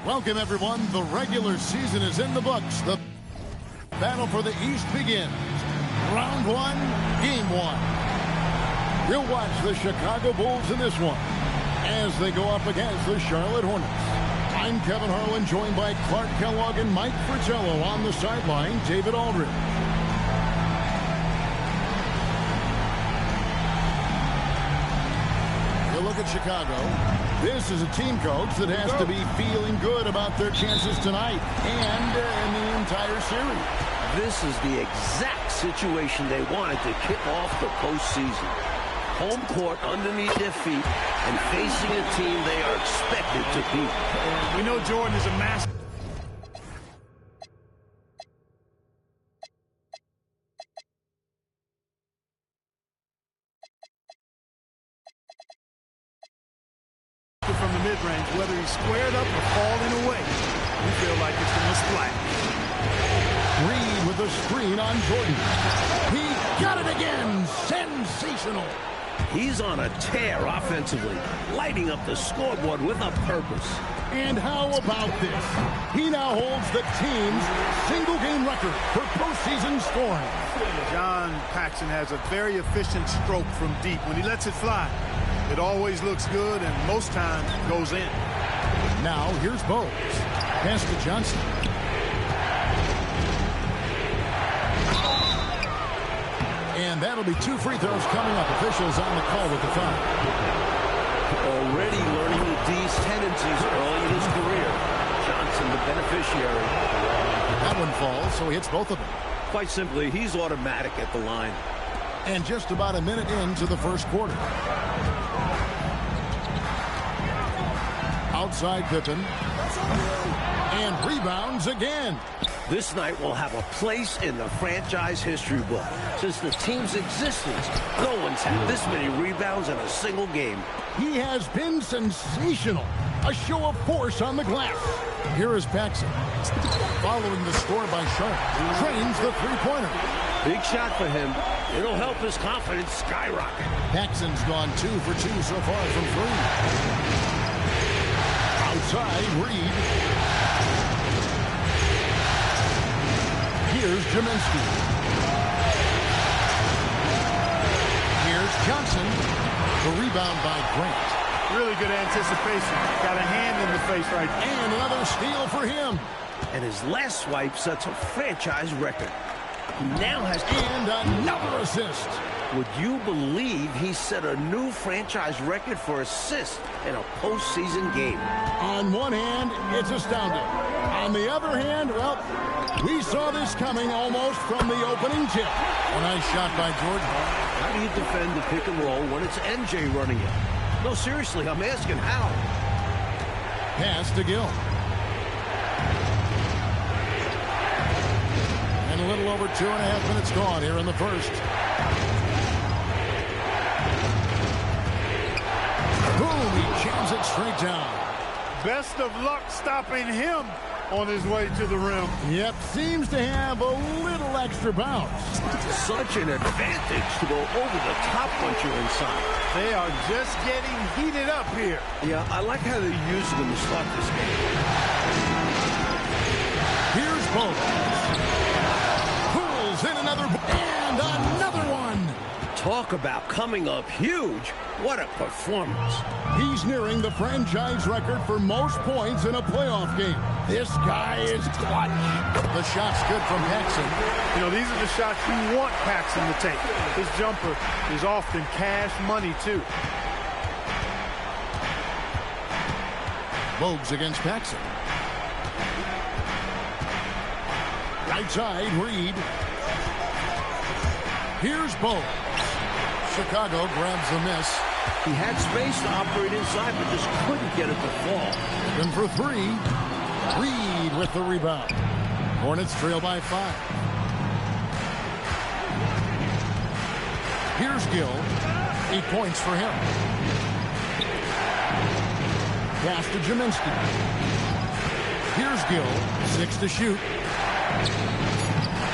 Welcome, everyone. The regular season is in the books. The battle for the East begins. Round one, game one. You'll watch the Chicago Bulls in this one as they go up against the Charlotte Hornets. I'm Kevin Harlan, joined by Clark Kellogg and Mike Fratello. On the sideline, David Aldridge. You look at Chicago. This is a team, coach, that has to be feeling good about their chances tonight and in the entire series. This is the exact situation they wanted to kick off the postseason. Home court underneath their feet and facing a team they are expected to beat. We know Jordan is a master. From the mid-range, whether he's squared up or falling away, you feel like it's going to splash. Reed with the screen on Jordan. He got it again. Sensational. He's on a tear offensively, lighting up the scoreboard with a purpose. And how about this? He now holds the team's single-game record for postseason scoring. John Paxson has a very efficient stroke from deep. When he lets it fly, it always looks good and most times goes in. Now here's Bowes. Pass to Johnson. And that'll be 2 free throws coming up. Officials on the call with the foul. Already learning the D's tendencies early in his career. Johnson the beneficiary. That one falls, so he hits both of them. Quite simply, he's automatic at the line. And just about a minute into the first quarter. Outside Pippen. And rebounds again. This night will have a place in the franchise history book. Since the team's existence, no one's had this many rebounds in a single game. He has been sensational. A show of force on the glass. Here is Paxson. Following the score by Charlotte. Trains the three-pointer. Big shot for him. It'll help his confidence skyrocket. Paxson's gone 2 for 2 so far from 3. Outside, Reed. Here's Jaminski. Here's Johnson. The rebound by Grant. Really good anticipation. Got a hand in the face right there. And another steal for him. And his last swipe sets a franchise record. He now has... And another assist. Would you believe he set a new franchise record for assists in a postseason game? On one hand, it's astounding. On the other hand, well, we saw this coming almost from the opening tip. A nice shot by Jordan. How do you defend the pick and roll when it's MJ running it? No, seriously, I'm asking how. Pass to Gill. And a little over 2.5 minutes gone here in the first. Boom, he jams it straight down. Best of luck stopping him on his way to the rim. Yep, seems to have a little extra bounce. Such an advantage to go over the top once you're inside. They are just getting heated up here. Yeah, I like how they're using them to start this game. Here's Bowes. Pulls in another, and another one. Talk about coming up huge. What a performance. He's nearing the franchise record for most points in a playoff game. This guy is clutch. The shot's good from Paxson. You know, these are the shots you want Paxson to take. His jumper is often cash money, too. Bogues against Paxson. Right side, Reed. Here's Bogues. Chicago grabs the miss. He had space to operate inside, but just couldn't get it to fall. And for 3, Reed with the rebound. Hornets trail by 5. Here's Gill. 8 points for him. Pass to Jaminski. Here's Gill. 6 to shoot.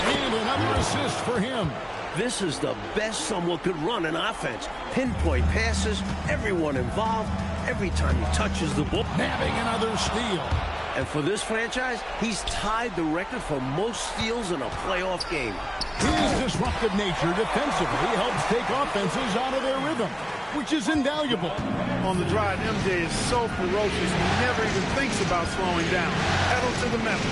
And another assist for him. This is the best someone could run in offense. Pinpoint passes, everyone involved, every time he touches the ball. Nabbing another steal. And for this franchise, he's tied the record for most steals in a playoff game. His disruptive nature defensively helps take offenses out of their rhythm, which is invaluable. On the drive, MJ is so ferocious, he never even thinks about slowing down. Pedal to the metal.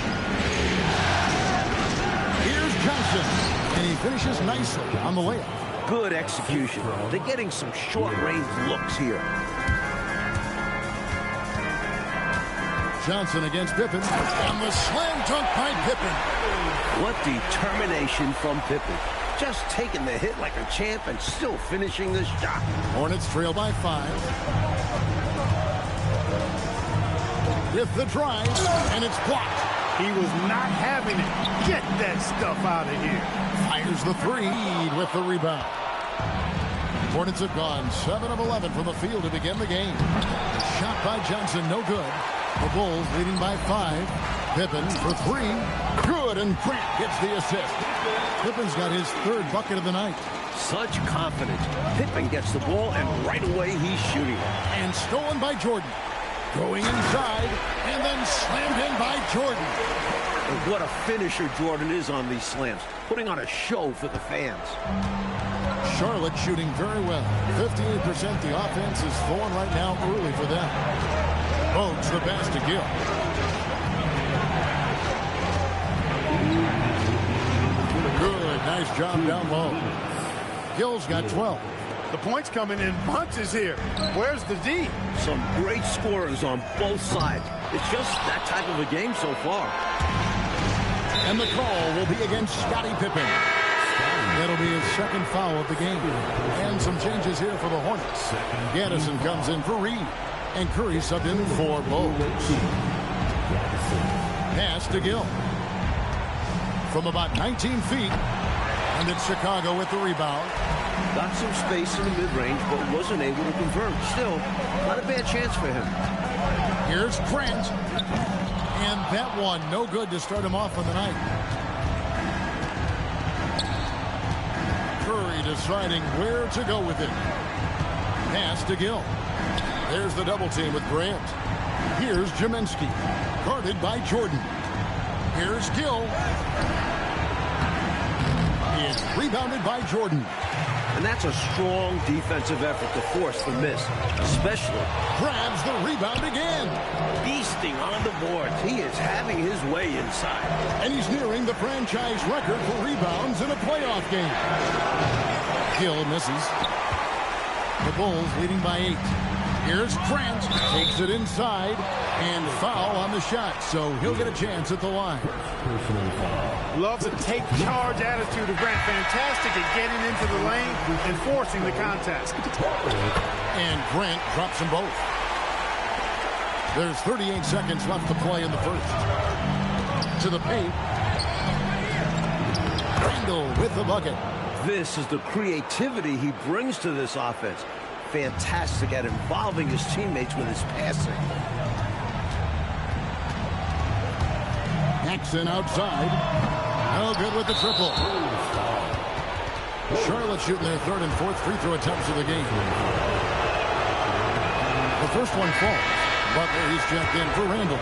Here's Johnson, and he finishes nicely on the layup. Good execution. They're getting some short-range looks here. Johnson against Pippen, and the slam dunk by Pippen. What determination from Pippen. Just taking the hit like a champ and still finishing the shot. Hornets trail by 5. With the drive, and it's blocked. He was not having it. Get that stuff out of here. Fires the 3 with the rebound. Hornets have gone 7 of 11 from the field to begin the game. Shot by Johnson, no good. The Bulls leading by 5. Pippen for 3. Good, and Grant gets the assist. Pippen's got his 3rd bucket of the night. Such confidence. Pippen gets the ball, and right away he's shooting. And stolen by Jordan. Going inside, and then slammed in by Jordan. And what a finisher Jordan is on these slams. Putting on a show for the fans. Charlotte shooting very well. 58%. The offense is flowing right now early for them. Bogues the pass to Gill. Good. Nice job down low. Gill's got 12. The points coming in bunches here. Where's the D? Some great scorers on both sides. It's just that type of a game so far. And the call will be against Scottie Pippen. That'll be his 2nd foul of the game. And some changes here for the Hornets. Gaddison comes in for Reed. And Curry subbed in for Bogues. Pass to Gill. From about 19 feet. And it's Chicago with the rebound. Got some space in the mid-range, but wasn't able to convert. Still, not a bad chance for him. Here's Grant. And that one, no good to start him off on the night. Curry deciding where to go with it. Pass to Gill. There's the double team with Grant. Here's Jaminski. Guarded by Jordan. Here's Gill. It's rebounded by Jordan. And that's a strong defensive effort to force the miss, especially. Grabs the rebound again. Beasting on the boards. He is having his way inside. And he's nearing the franchise record for rebounds in a playoff game. Gill misses. The Bulls leading by 8. Here's Grant. Takes it inside. And foul on the shot, so he'll get a chance at the line. Love the take charge attitude of Grant. Fantastic at getting into the lane and forcing the contact. And Grant drops them both. There's 38 seconds left to play in the first. To the paint. Randall with the bucket. This is the creativity he brings to this offense. Fantastic at involving his teammates with his passing. Jackson outside. No good with the triple. Charlotte shooting their 3rd and 4th free throw attempts of the game. The first one falls. Butler, he's checked in for Randall.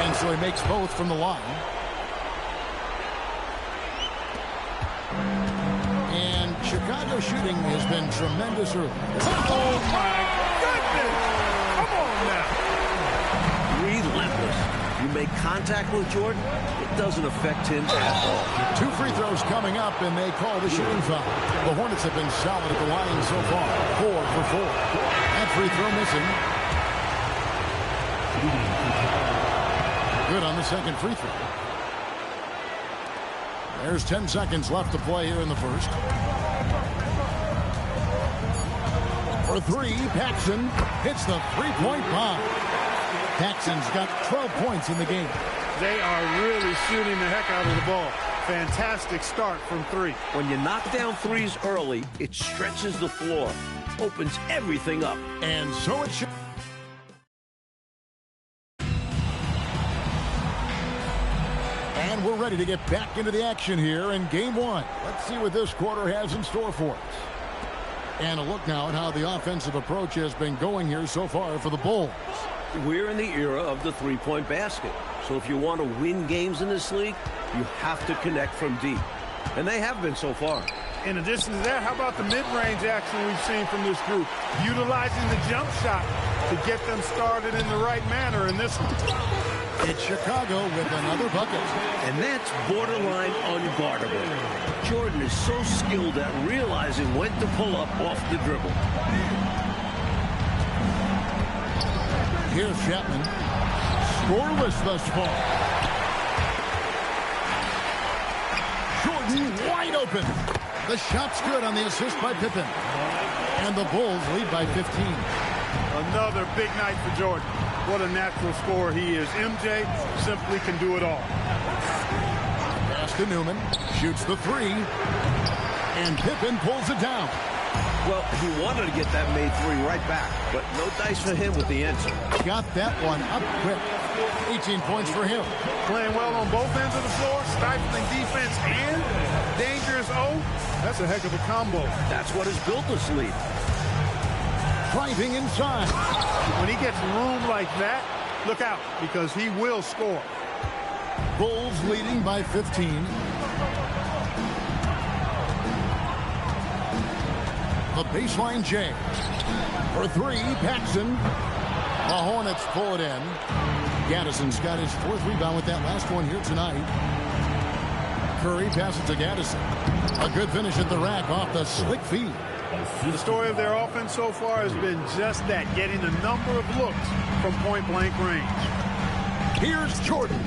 And so he makes both from the line. And Chicago shooting has been tremendous early. Oh, my goodness! Come on now. Relentless. You make contact with Jordan, it doesn't affect him at all. 2 free throws coming up, and they call the shooting foul. The Hornets have been solid at the line so far. 4 for 4. That free throw missing. Good on the 2nd free throw. There's 10 seconds left to play here in the first. For 3, Paxson hits the 3-point bomb. Paxson's got 12 points in the game. They are really shooting the heck out of the ball. Fantastic start from 3. When you knock down threes early, it stretches the floor, opens everything up. And so it should. And we're ready to get back into the action here in Game 1. Let's see what this quarter has in store for us. And a look now at how the offensive approach has been going here so far for the Bulls. We're in the era of the three-point basket. So if you want to win games in this league, you have to connect from deep. And they have been so far. In addition to that, how about the mid-range action we've seen from this group? Utilizing the jump shot to get them started in the right manner in this one. It's Chicago with another bucket. And that's borderline unguardable. Jordan is so skilled at realizing when to pull up off the dribble. Here's Chapman. Scoreless thus far. Jordan wide open. The shot's good on the assist by Pippen. And the Bulls lead by 15. Another big night for Jordan. What a natural scorer he is. MJ simply can do it all. Pass to Newman. Shoots the three. And Pippen pulls it down. Well, he wanted to get that made three right back, but no dice for him with the answer. Got that one up quick. 18 points for him. Playing well on both ends of the floor, stifling defense and dangerous O. That's a heck of a combo. That's what has built this lead. Driving inside. When he gets room like that, look out, because he will score. Bulls leading by 15. The baseline J. For three, Paxson. The Hornets pull it in. Gaddison's got his fourth rebound with that last one here tonight. Curry passes to Gaddison. A good finish at the rack off the slick feed. The story of their offense so far has been just that, getting a number of looks from point-blank range. Here's Jordan.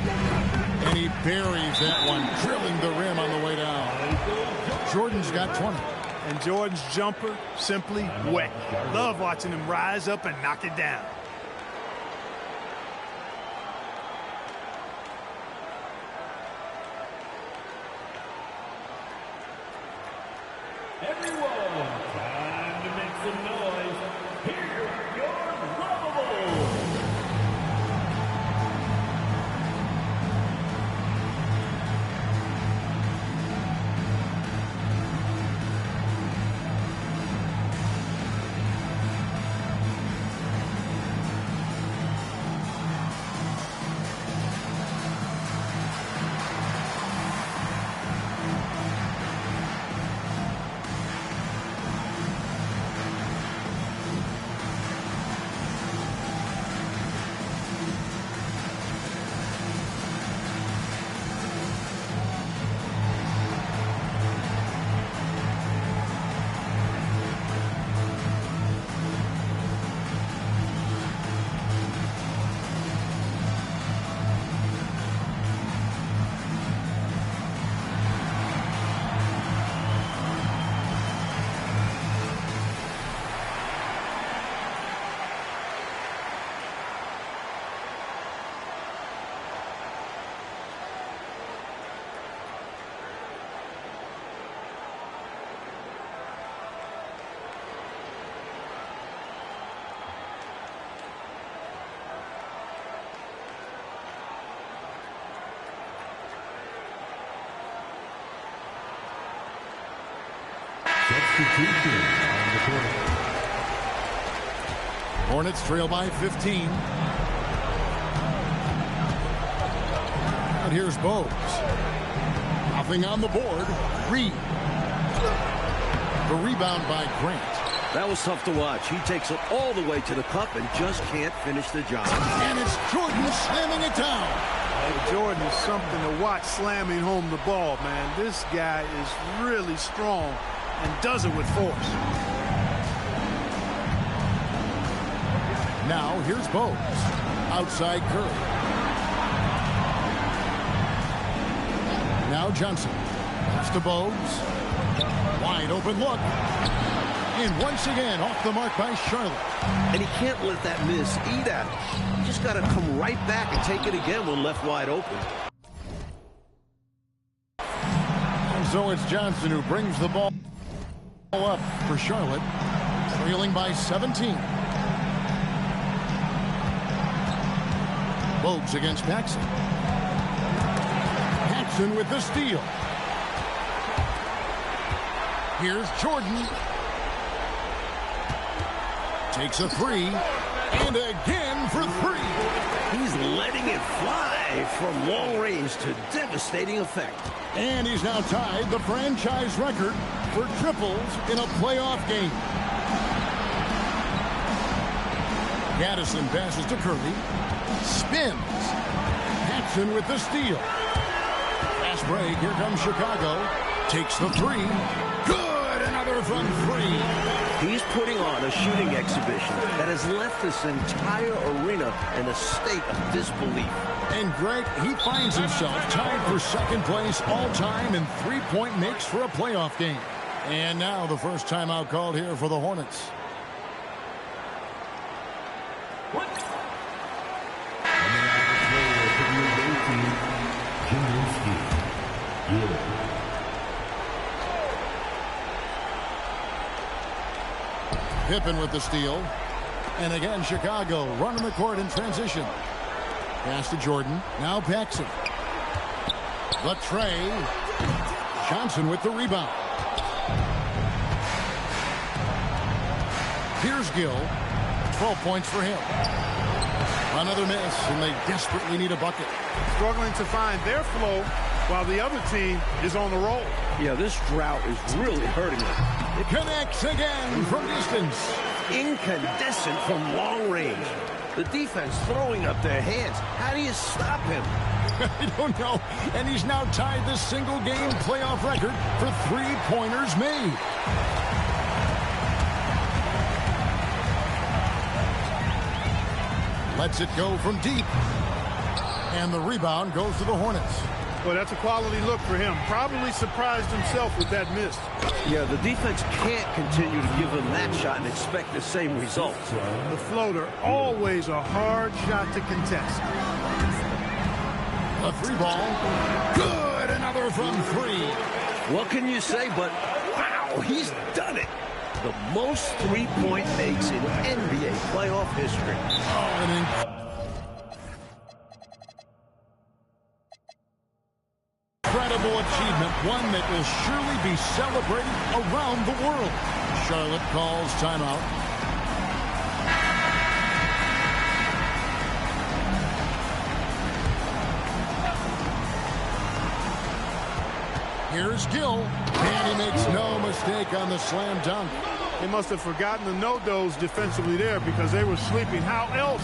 And he buries that one, drilling the rim on the way down. Jordan's got 20. And Jordan's jumper, simply wet. Love watching him rise up and knock it down. Everyone, time to make some noise. Here are your Bravo Bulls. Hornets trail by 15. And here's Bowes. Nothing on the board. Reed. The rebound by Grant. That was tough to watch. He takes it all the way to the cup and just can't finish the job. And it's Jordan slamming it down. Jordan is something to watch slamming home the ball, man. This guy is really strong and does it with force. Now here's Bowes. Outside Curry. Now Johnson. Pass to Bowes. Wide open look. And once again off the mark by Charlotte. And he can't let that miss eat at him. You just got to come right back and take it again when left wide open. And so it's Johnson who brings the ball up for Charlotte. Trailing by 17. Bowes against Paxson. Paxson with the steal. Here's Jordan. Takes a three, and again for three. He's letting it fly from long range to devastating effect. And he's now tied the franchise record for triples in a playoff game. Gaddison passes to Curry. Spins. Paxson with the steal. Fast break. Here comes Chicago. Takes the three. Good. Another from three. He's putting on a shooting exhibition that has left this entire arena in a state of disbelief. And Greg, he finds himself tied for second place all-time in three-point makes for a playoff game. And now the first timeout called here for the Hornets. Pippen with the steal. And again, Chicago running the court in transition. Pass to Jordan. Now Paxson. Latrey. Johnson with the rebound. Here's Gill. 12 points for him. Another miss, and they desperately need a bucket. Struggling to find their flow while the other team is on the roll. Yeah, this drought is really hurting them. It connects again from distance. Incandescent from long range. The defense throwing up their hands. How do you stop him? I don't know. And he's now tied the single-game playoff record for three-pointers made. Lets it go from deep. And the rebound goes to the Hornets. Well, that's a quality look for him. Probably surprised himself with that miss. Yeah, the defense can't continue to give him that shot and expect the same results. The floater, always a hard shot to contest. A three ball. Good. Another from three. What can you say but, wow, he's done it. The most three-point makes in NBA playoff history. Oh, an incredible achievement, one that will surely be celebrated around the world. Charlotte calls timeout. Here's Gill, and he makes no mistake on the slam dunk. They must have forgotten the no-dos defensively there because they were sleeping. How else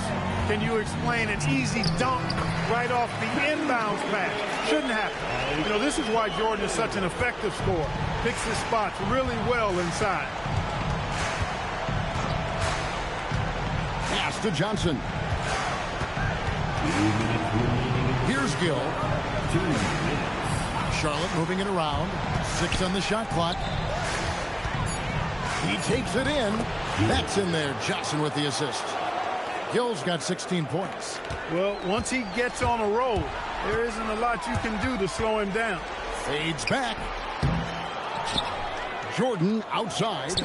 can you explain an easy dunk right off the inbounds pass? Shouldn't happen. You know, this is why Jordan is such an effective scorer. Picks his spots really well inside. Pass to Johnson. Here's Gill. Charlotte moving it around. 6 on the shot clock. He takes it in. That's in there. Johnson with the assist. Gill's got 16 points. Well, once he gets on a roll, there isn't a lot you can do to slow him down. Fades back. Jordan outside.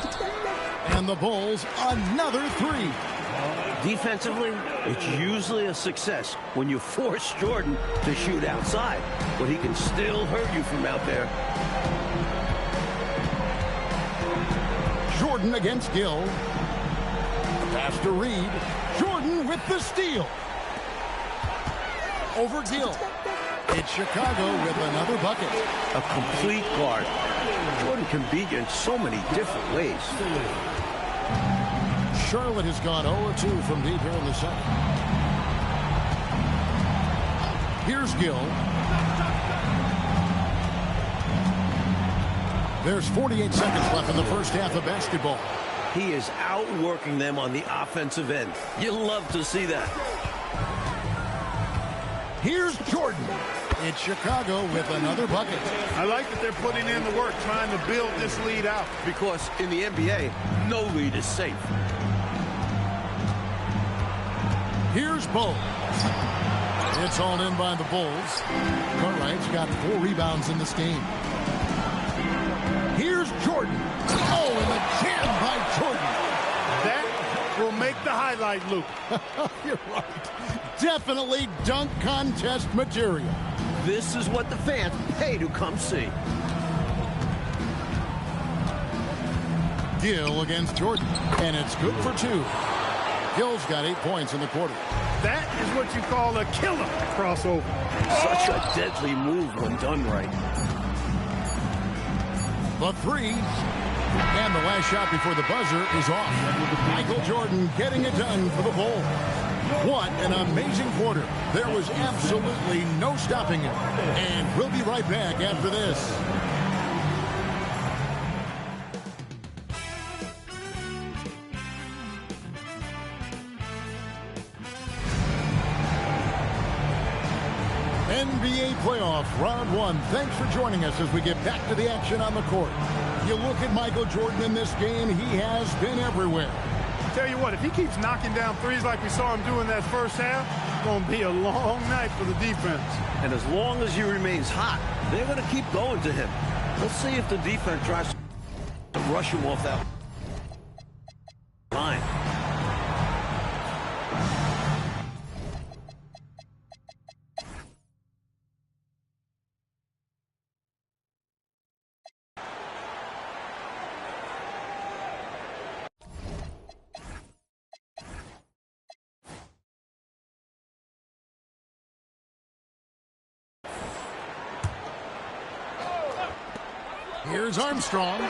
And the Bulls another three. Defensively, it's usually a success when you force Jordan to shoot outside, but he can still hurt you from out there. Jordan against Gill. Pass to Reed. Jordan with the steal. Over Gill. It's Chicago with another bucket. A complete guard. Jordan can beat you in so many different ways. Charlotte has gone 0-2 from deep here in the second. Here's Gill. There's 48 seconds left in the first half of basketball. He is outworking them on the offensive end. You love to see that. Here's Jordan. It's Chicago with another bucket. I like that they're putting in the work trying to build this lead out. Because in the NBA, no lead is safe. Here's Bowles. It's all in by the Bulls. Cartwright's got 4 rebounds in this game. Here's Jordan. Oh, and the jam by Jordan. That will make the highlight loop. You're right. Definitely dunk contest material. This is what the fans pay to come see. Gill against Jordan, and it's good for 2. Gill's got 8 points in the quarter. That is what you call a killer crossover. Such a deadly move when done right. The 3. And the last shot before the buzzer is off. Michael Jordan getting it done for the Bulls. What an amazing quarter. There was absolutely no stopping it. And we'll be right back after this. NBA playoff round 1. Thanks for joining us as we get back to the action on the court. You look at Michael Jordan in this game, he has been everywhere. Tell you what, if he keeps knocking down threes like we saw him doing that first half, it's going to be a long night for the defense. And as long as he remains hot, they're going to keep going to him. Let's see if the defense tries to rush him off that line. Here's Armstrong.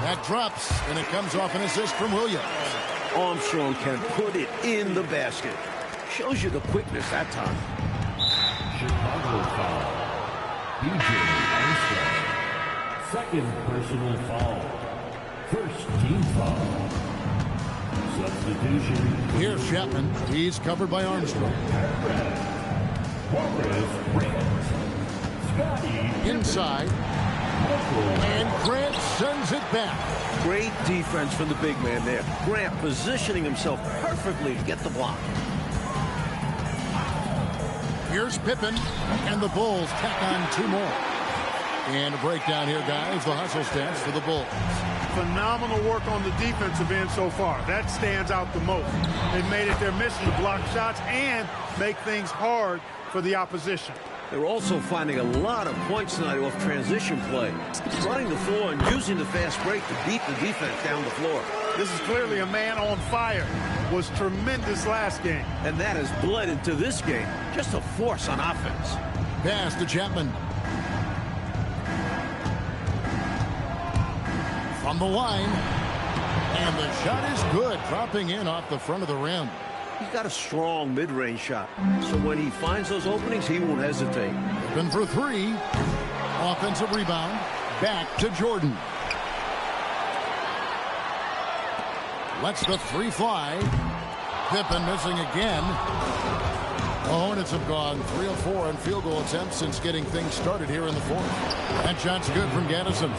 That drops, and it comes off an assist from Williams. Armstrong can put it in the basket. Shows you the quickness that time. Chicago foul. B.J. Armstrong. Second personal foul. First team foul. Substitution. Here's Chapman. He's covered by Armstrong. Inside. And Grant sends it back. Great defense from the big man there. Grant positioning himself perfectly to get the block. Here's Pippen, and the Bulls tack on 2 more. And a breakdown here, guys. The hustle stats for the Bulls. Phenomenal work on the defensive end so far. That stands out the most. They've made it their mission to block shots and make things hard for the opposition. They're also finding a lot of points tonight off transition play. Running the floor and using the fast break to beat the defense down the floor. This is clearly a man on fire. Was tremendous last game. And that has bled into this game. Just a force on offense. Pass to Chapman. From the line. And the shot is good. Dropping in off the front of the rim. He's got a strong mid-range shot. So when he finds those openings, he won't hesitate. Open for 3. Offensive rebound. Back to Jordan. Lets the 3 fly. Pippen missing again. The Hornets have gone 3 of 4 on field goal attempts since getting things started here in the 4th. That shot's good from Gaddison.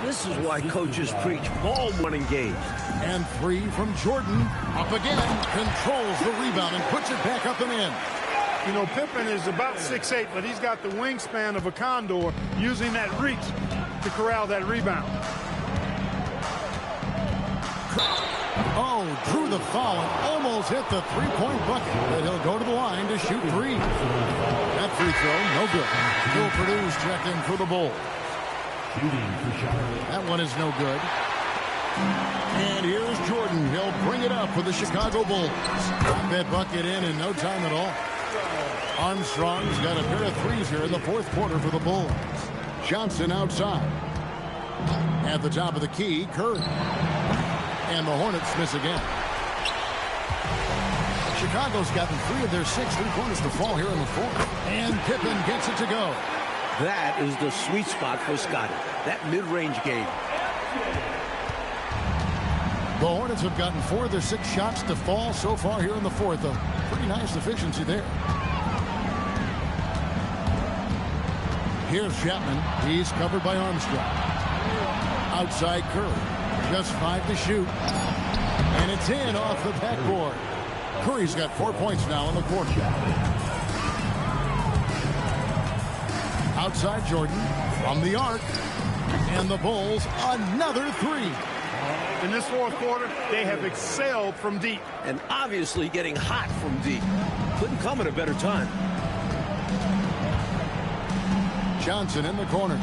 This is why coaches preach ball when engaged. And 3 from Jordan. Up again. Controls the rebound and puts it back up and in. You know, Pippen is about 6'8", but he's got the wingspan of a condor, using that reach to corral that rebound. Oh, drew the foul and almost hit the 3-point bucket. But he'll go to the line to shoot 3. That free throw, no good. Will Purdue's checked in for the Bulls. That one is no good. And here's Jordan. He'll bring it up for the Chicago Bulls. Got that bucket in no time at all. Armstrong's got a pair of 3s here in the 4th quarter for the Bulls. Johnson outside. At the top of the key, Curry. And the Hornets miss again. Chicago's gotten 3 of their 6 3-pointers to fall here in the 4th. And Pippen gets it to go. That is the sweet spot for Scotty. That mid-range game. The Hornets have gotten 4 of their 6 shots to fall so far here in the 4th. A pretty nice efficiency there. Here's Chapman. He's covered by Armstrong. Outside Curry. Just 5 to shoot. And it's in off the backboard. Curry's got 4 points now in the quarter. Outside Jordan from the arc. And the Bulls another 3. In this 4th quarter, they have excelled from deep. And obviously getting hot from deep. Couldn't come at a better time. Johnson in the corner.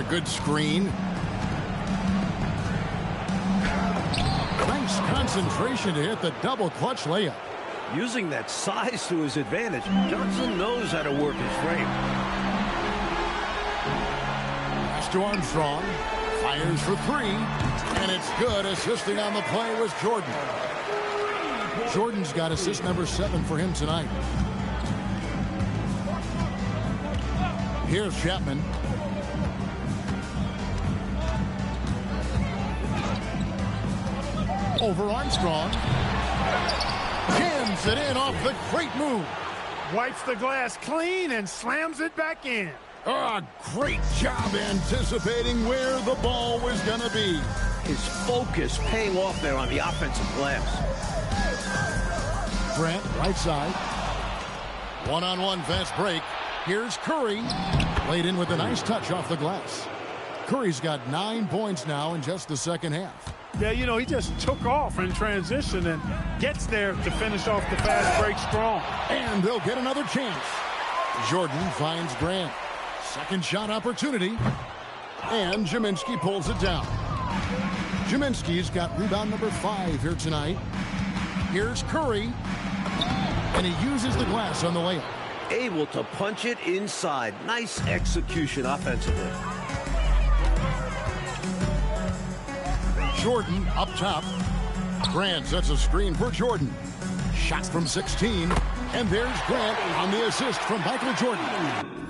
good screen. Nice concentration to hit the double clutch layup. Using that size to his advantage, Johnson knows how to work his frame. Pass to Armstrong. Fires for three. And it's good. Assisting on the play was Jordan. Jordan's got assist number 7 for him tonight. Here's Chapman. Over Armstrong. Jams it in off the great move. Wipes the glass clean and slams it back in. Great job anticipating where the ball was going to be. His focus paying off there on the offensive glass. Grant, right side. One-on-one fast break. Here's Curry. Laid in with a nice touch off the glass. Curry's got 9 points now in just the second half. Yeah, you know, he just took off in transition and gets there to finish off the fast break strong. And they'll get another chance. Jordan finds Grant. Second shot opportunity. And Jaminski pulls it down. Jaminski's got rebound number 5 here tonight. Here's Curry. And he uses the glass on the layup. Able to punch it inside. Nice execution offensively. Jordan up top. Grant sets a screen for Jordan. Shot from 16. And there's Grant on the assist from Michael Jordan.